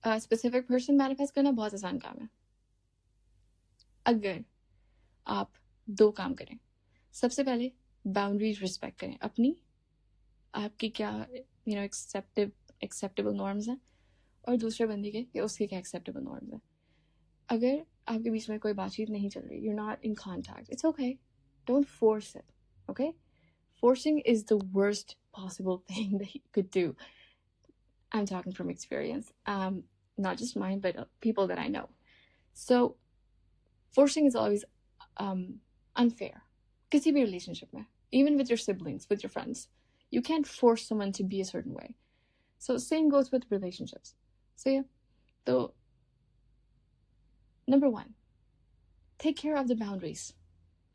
Specific person manifest करना बहुत आसान काम है अगर आप 2 काम करें. सबसे पहले बाउंड्रीज रिस्पेक्ट करें अपनी, आपकी क्या एक्सेप्टेबल नॉर्म्स हैं, और दूसरे बंदी के कि उसके क्या एक्सेप्टेबल नॉर्म्स हैं. अगर आपके बीच में कोई बातचीत नहीं चल रही, you're not in contact, it's okay, don't force it, okay? Forcing is the worst possible thing that you could do. I'm talking from experience, not just mine, but people that I know. So forcing is always unfair. किसी भी relationship में, even with your siblings, with your friends, you can't force someone to be a certain way. So same goes with relationships. So yeah, so number 1, take care of the boundaries.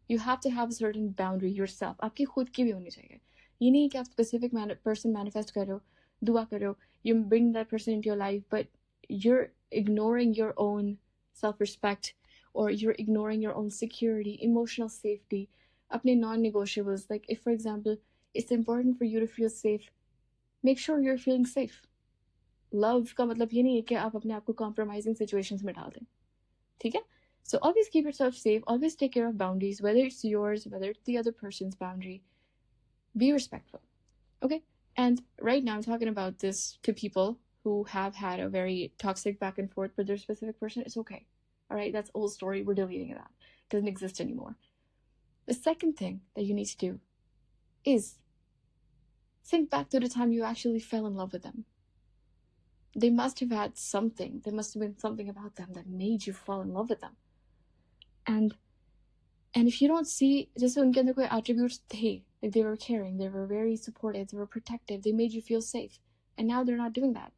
You have to have a certain boundary yourself. आपकी खुद की भी होनी चाहिए. ये नहीं कि आप specific person manifest कर रहे हो, दुआ कर रहे हो, you bring that person into your life, but you're ignoring your own self-respect, or you're ignoring your own security, emotional safety, अपने non-negotiables. Like if, for example, it's important for you to feel safe, make sure you're feeling safe. Love का मतलब ये नहीं है कि आप अपने आप को compromising situations में डाल दें. ठीक है? So always keep yourself safe, always take care of boundaries, whether it's yours, whether it's the other person's boundary. Be respectful, okay? And right now I'm talking about this to people who have had a very toxic back and forth with their specific person. It's okay, all right? That's old story. We're deleting that. It doesn't exist anymore. The second thing that you need to do is think back to the time you actually fell in love with them. They must have had something. There must have been something about them that made you fall in love with them. And if you don't see, जैसे उनके अंदर कोई attributes थे, like they were caring, they were very supportive, they were protective, they made you feel safe, and now they're not doing that.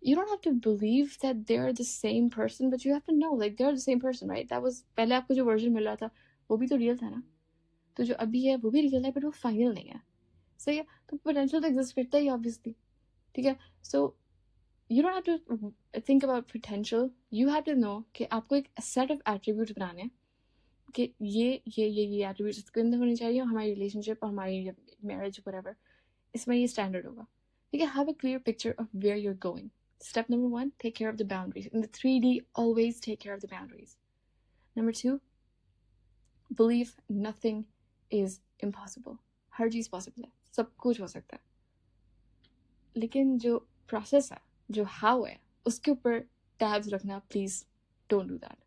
You don't have to believe that they're the same person, but you have to know, like they're the same person, right? That was पहले आपको जो version मिल रहा था, वो भी तो real था ना? तो जो अभी है, वो भी real है, but वो final नहीं है. सही है? तो potential तो exist करता ही obviously. ठीक है? So you don't have to think about potential. You have to know कि आपको एक set of attributes बनाने हैं कि ये attributes इसके अंदर होने चाहिए, हमारी relationship और हमारी marriage whatever, इसमें ये standard होगा. ठीक है? Have a clear picture of where you're going. Step number 1, take care of the boundaries. In the 3D, always take care of the boundaries. Number 2, believe nothing is impossible. Her cheese possible है, सब कुछ हो सकता है. लेकिन जो process है, जो how है, उसके ऊपर tabs रखना, please don't do that.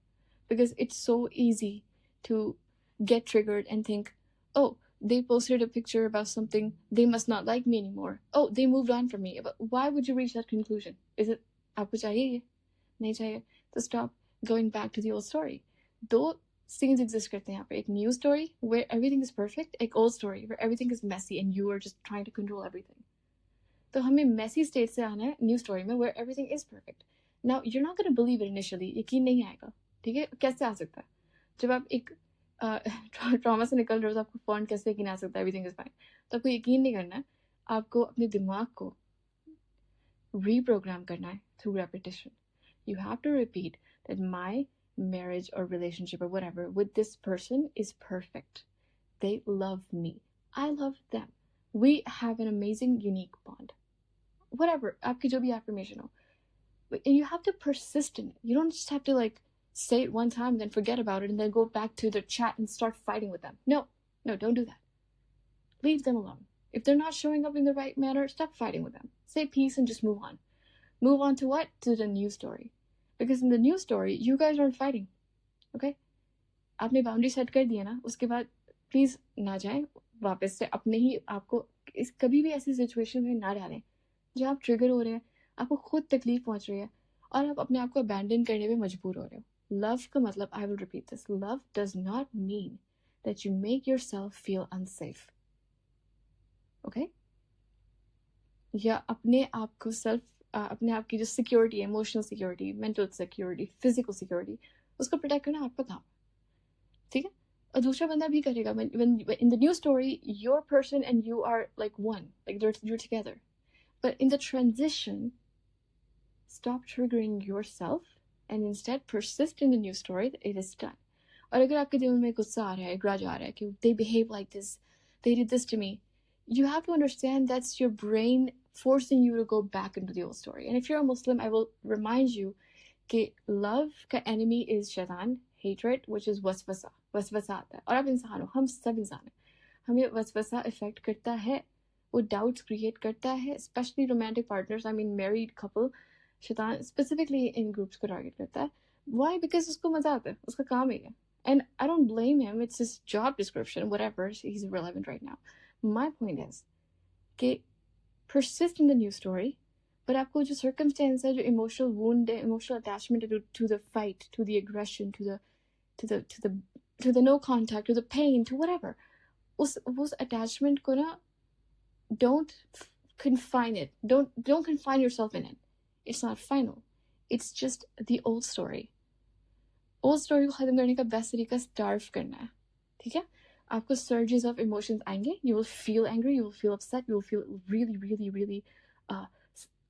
Because it's so easy to get triggered and think, oh, they posted a picture about something, they must not like me anymore. Oh, they moved on from me. But why would you reach that conclusion? Is it, आपको चाहिए ये? नहीं चाहिए? So stop going back to the old story. दो scenes exist करते हैं यहाँ पे. एक new story where everything is perfect, एक old story where everything is messy and you are just trying to control everything. तो हमें messy state से आना है new story में where everything is perfect. Now, you're not going to believe it initially. यकीन नहीं आएगा. ठीक है? कैसे आ सकता है? जब आप एक ट्रॉमा से निकल रहे हो तो आपको फॉन्ट कैसे यकीन आ सकता है एवरीथिंग इज फाइन? तो आपको यकीन नहीं करना है, आपको अपने दिमाग को रीप्रोग्राम करना है through repetition. You have to repeat that my marriage or relationship or whatever with this person is perfect. They love me. I love them. We have an amazing, unique bond. Whatever, आपकी जो भी affirmation हो. And you have to persist in it. You don't just have to like say it one time, then forget about it, and then go back to the chat and start fighting with them. No, don't do that. Leave them alone. If they're not showing up in the right manner, stop fighting with them. Say peace and just move on. Move on to what? To the new story. Because in the new story, you guys aren't fighting. Okay? आपने boundary set कर दिया ना, उसके बाद please ना जाएं वापस से अपने ही आपको कभी भी ऐसी सिचुएशन में ना डालें जहाँ आप ट्रिगर हो रहे हैं, आपको खुद तकलीफ पहुंच रही है और आप अपने आप को अबैंडन करने में मजबूर हो रहे हो. लव का मतलब, आई will repeat this, love does not mean that you make yourself feel unsafe. Okay? या अपने आप को अपने आप की जो सिक्योरिटी है, emotional security, mental security, physical security, उसको प्रोटेक्ट करना आपका काम. ठीक है? और दूसरा बंदा भी करेगा. when in the new story, your person and you are like one, like you're together. But in the transition, stop triggering yourself and instead persist in the new story that it is done. और अगर आपके दिल में गुस्सा आ रहा है, grudge आ रहा है कि they behave like this, they did this to me, you have to understand that's your brain forcing you to go back into the old story. And if you're a Muslim, I will remind you that love का enemy is shaitan, hatred, which is waswasa. waswasa आता है. और आप इंसान हो, हम सब इंसान हैं. हमें waswasa affect करता है, वो doubts create करता है, especially romantic partners, I mean married couple. शैतान specifically in groups को target करता है. Why? Because उसको मजा आता है, उसका काम ही है. And I don't blame him, it's his job description, whatever, he's irrelevant right now. My point is कि persist in the new story, but आपको जो circumstance है, जो emotional wound है, emotional attachment to the fight, to the aggression, to the no contact, to the pain, to whatever, उस attachment को ना, don't confine it, don't confine yourself in it. It's not final, it's just the old story. Old story को ख़त्म करने का best तरीका starve करना है, ठीक है? आपको सर्जेस ऑफ इमोशंस आएंगे, you will feel angry, you will feel upset, you will feel really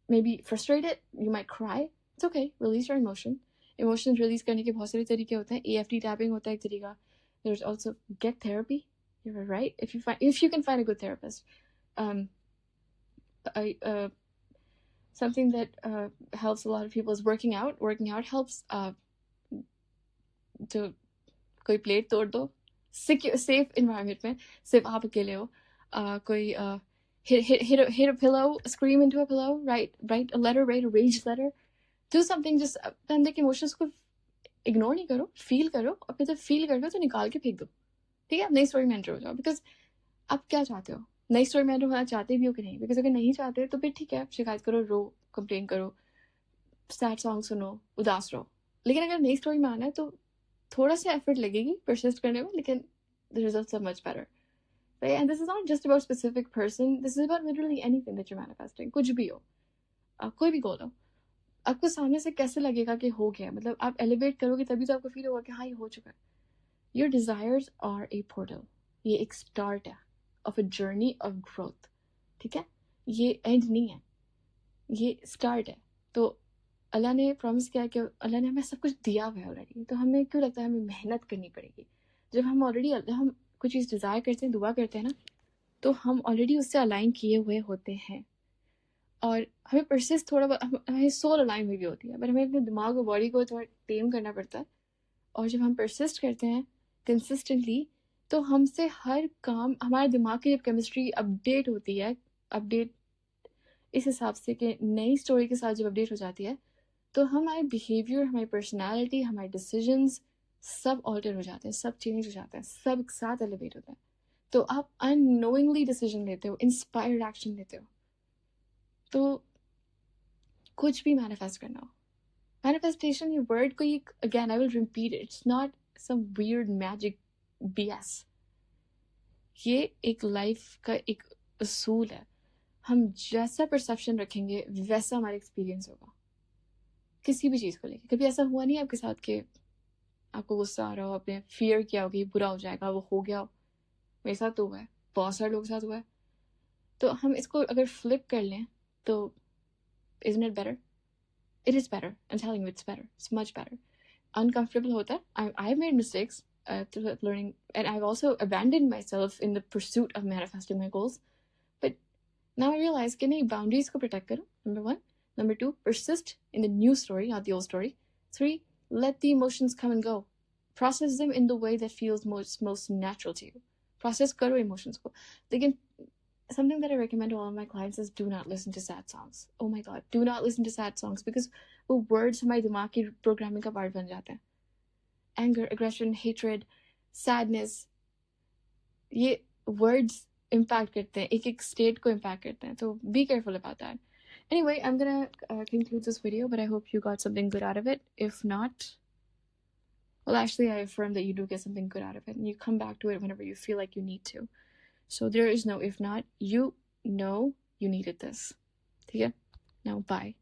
maybe frustrated, you might cry. It's okay, release your emotions release करने के बहुत सारे तरीके होते हैं. EFT tapping होता है एक तरीका. There's also get therapy. You're right, if you can find a good therapist. Something that helps a lot of people is working out helps. तो कोई प्लेट तोड़ दो सेफ एनवायरनमेंट में, सिर्फ आप अकेले हो. कोई hit a pillow, scream into a pillow, write a letter, write a rage letter, do something. just बंदे के इमोशंस को इग्नोर नहीं करो, फील करो, और फिर जब फील कर लो तो निकाल के फेंक दो, ठीक है? नई स्टोरी में एंटर हो जाओ. बिकॉज आप क्या चाहते हो, नई स्टोरी में एंटर होना चाहते भी हो कि नहीं? बिकॉज अगर नहीं चाहते तो फिर ठीक है, शिकायत करो, रो, कंप्लेन करो, सैड सॉन्ग सुनो, उदास रहो. लेकिन अगर नई स्टोरी में आना है तो थोड़ा सा एफर्ट लगेगी persist करने में, लेकिन the results are much better. Right? And this is not just about specific person, this is about literally anything that you're manifesting. कुछ भी हो, कोई भी गोल हो, आपको सामने से कैसे लगेगा कि हो गया, मतलब आप एलिवेट करोगे तभी तो आपको फील होगा कि हाँ ये हो चुका है. Your desires are a portal. ये एक स्टार्ट है of a journey of growth, ठीक है? ये एंड नहीं है, ये स्टार्ट है. तो अल्लाह ने प्रॉमिस किया कि अल्लाह ने हमें सब कुछ दिया हुआ है ऑलरेडी, तो हमें क्यों लगता है हमें मेहनत करनी पड़ेगी? जब हम ऑलरेडी हम कुछ चीज़ डिज़ायर करते हैं, दुआ करते हैं ना, तो हम ऑलरेडी उससे अलाइन किए हुए होते हैं. और हमें परसिस्ट थोड़ा बहुत, हमें सोल अलाइन हुई भी होती है, बट हमें अपने दिमाग और बॉडी को थोड़ा टेम करना पड़ता है. और जब हम परसिस्ट करते हैं कंसिस्टेंटली, तो हमसे हर काम, हमारे दिमाग की जब केमिस्ट्री अपडेट होती है, अपडेट इस हिसाब से कि नई स्टोरी के साथ जब अपडेट हो जाती है, तो हमारे बिहेवियर, हमारी पर्सनालिटी, हमारे डिसीजंस सब ऑल्टर हो जाते हैं, सब चेंज हो जाते हैं, सब एक साथ एलिवेट होता है. तो आप अननोइंगली डिसीजन लेते हो, इंस्पायर्ड एक्शन लेते हो. तो कुछ भी मैनिफेस्ट करना हो, मैनिफेस्टेशन ये वर्ड को, ये again I will repeat, it's not some weird magic BS. ये एक लाइफ का एक उसूल है. हम जैसा परसेप्शन रखेंगे वैसा हमारा एक्सपीरियंस होगा किसी भी चीज़ को लेके. कभी ऐसा हुआ नहीं आपके साथ कि आपको गुस्सा आ रहा हो, आपने फियर किया हो कि बुरा हो जाएगा, वो हो गया हो? मेरे साथ तो हुआ है, बहुत सारे लोगों के साथ हुआ है. तो हम इसको अगर फ्लिप कर लें तो isn't it better? It is better. I'm telling you, it's better. It's much better. Uncomfortable होता है. I've made mistakes through learning, and I've also abandoned myself in the pursuit of manifesting my goals. But now I realize कि नहीं, boundaries को protect करो, number 1. Number 2, persist in the new story, not the old story. 3, let the emotions come and go. Process them in the way that feels most natural to you. Process karo emotions ko. Lekin something that I recommend to all of my clients is do not listen to sad songs. Oh my God, do not listen to sad songs, because वो words हमारे दिमाग की programming का part बन जाते हैं. Anger, aggression, hatred, sadness, ये words impact करते हैं, एक state को impact करते हैं. So be careful about that. Anyway, I'm gonna conclude this video, but I hope you got something good out of it. If not, well, actually, I affirm that you do get something good out of it, and you come back to it whenever you feel like you need to. So there is no if not. You know you needed this. Okay? Now, bye.